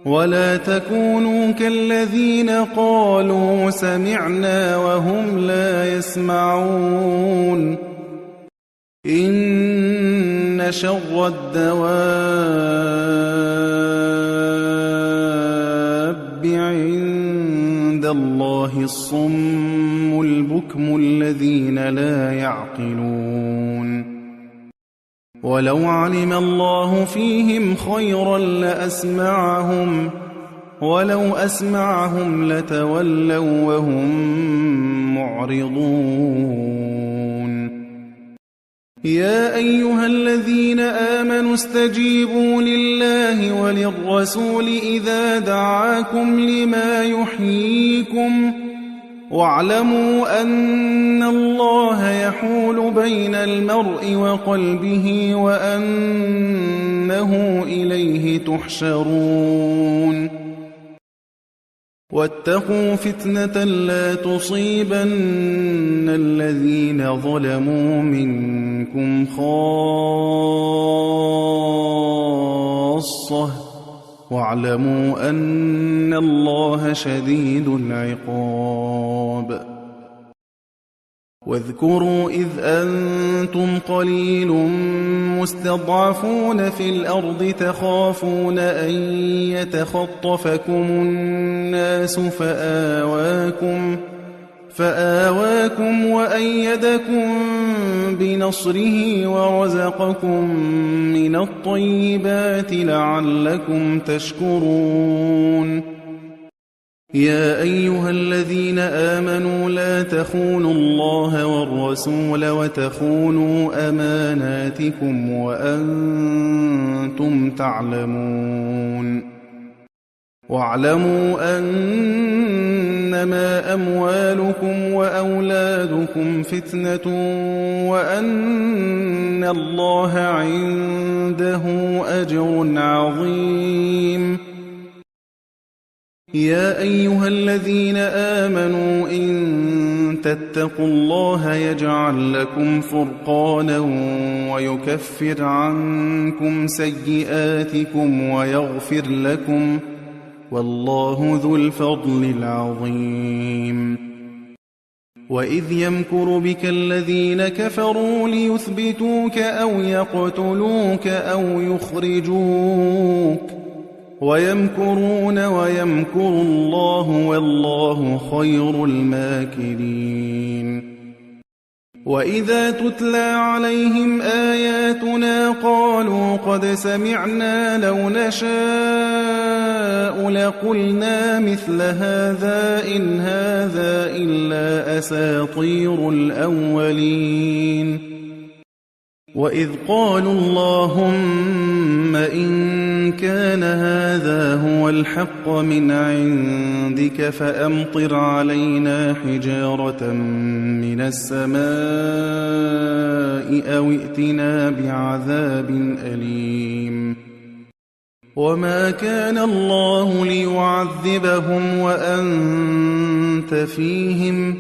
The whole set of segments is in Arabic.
ولا تكونوا كالذين قالوا سمعنا وهم لا يسمعون إن شر الدواب عند الله الصم البكم الذين لا يعقلون ولو علم الله فيهم خيرا لأسمعهم ولو أسمعهم لتولوا وهم معرضون يا أيها الذين آمنوا استجيبوا لله وللرسول إذا دعاكم لما يحييكم واعلموا أن الله يحول بين المرء وقلبه وأنه إليه تحشرون واتقوا فتنة لا تصيبن الذين ظلموا منكم خاصة واعلموا أن الله شديد العقاب واذكروا إذ أنتم قليل مستضعفون في الأرض تخافون أن يتخطفكم الناس فآواكم وأيدكم بنصره ورزقكم من الطيبات لعلكم تشكرون يا أيها الذين آمنوا لا تخونوا الله والرسول وتخونوا أماناتكم وأنتم تعلمون واعلموا أنما أموالكم وأولادكم فتنة وأن الله عنده أجر عظيم يا أيها الذين آمنوا إن تتقوا الله يجعل لكم فرقانا ويكفر عنكم سيئاتكم ويغفر لكم والله ذو الفضل العظيم وإذ يمكر بك الذين كفروا ليثبتوك أو يقتلوك أو يخرجوك ويمكرون ويمكر الله والله خير الماكرين وإذا تتلى عليهم آياتنا قالوا قد سمعنا لو نشاء لقلنا مثل هذا إن هذا إلا أساطير الأولين وإذ قالوا اللهم إن كان هذا هو الحق من عندك فأمطر علينا حجارة من السماء أو ائتنا بعذاب أليم وما كان الله ليعذبهم وأنت فيهم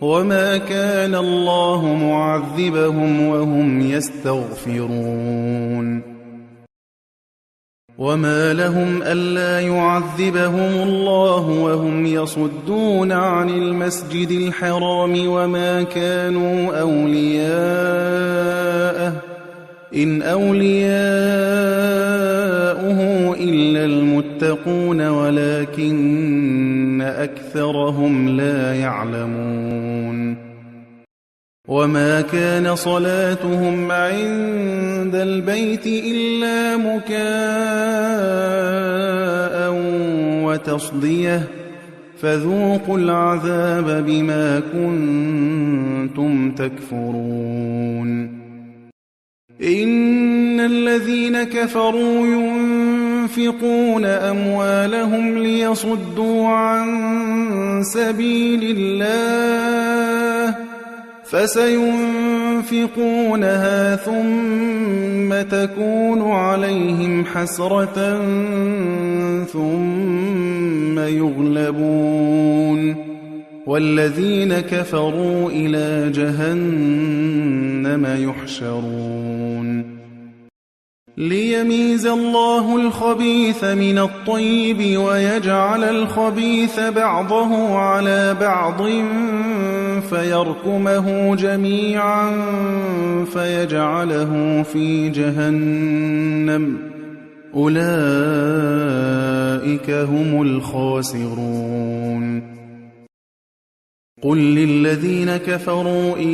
وما كان الله معذبهم وهم يستغفرون وما لهم ألا يعذبهم الله وهم يصدون عن المسجد الحرام وما كانوا أولياءه إن أولياؤه إلا المتقون ولكن أكثرهم لا يعلمون وما كان صلاتهم عند البيت إلا مكاء وتصدية فذوقوا العذاب بما كنتم تكفرون إن الذين كفروا ينفقون أموالهم ليصدوا عن سبيل الله فسينفقونها ثم تكون عليهم حسرة ثم يغلبون والذين كفروا إلى جهنم يحشرون ليميز الله الخبيث من الطيب ويجعل الخبيث بعضه على بعض فيركمه جميعا فيجعله في جهنم أولئك هم الخاسرون قل للذين كفروا إن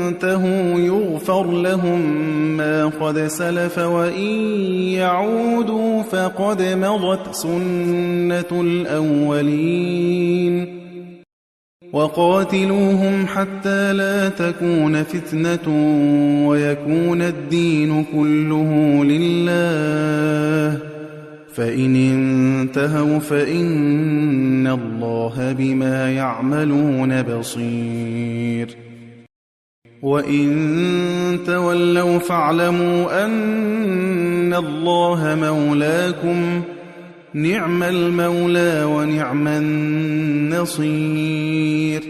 ينتهوا يغفر لهم ما قد سلف وإن يعودوا فقد مضت سنة الأولين وقاتلوهم حتى لا تكون فتنة ويكون الدين كله لله فإن انتهوا فإن الله بما يعملون بصير وإن تولوا فاعلموا أن الله مولاكم نعم المولى ونعم النصير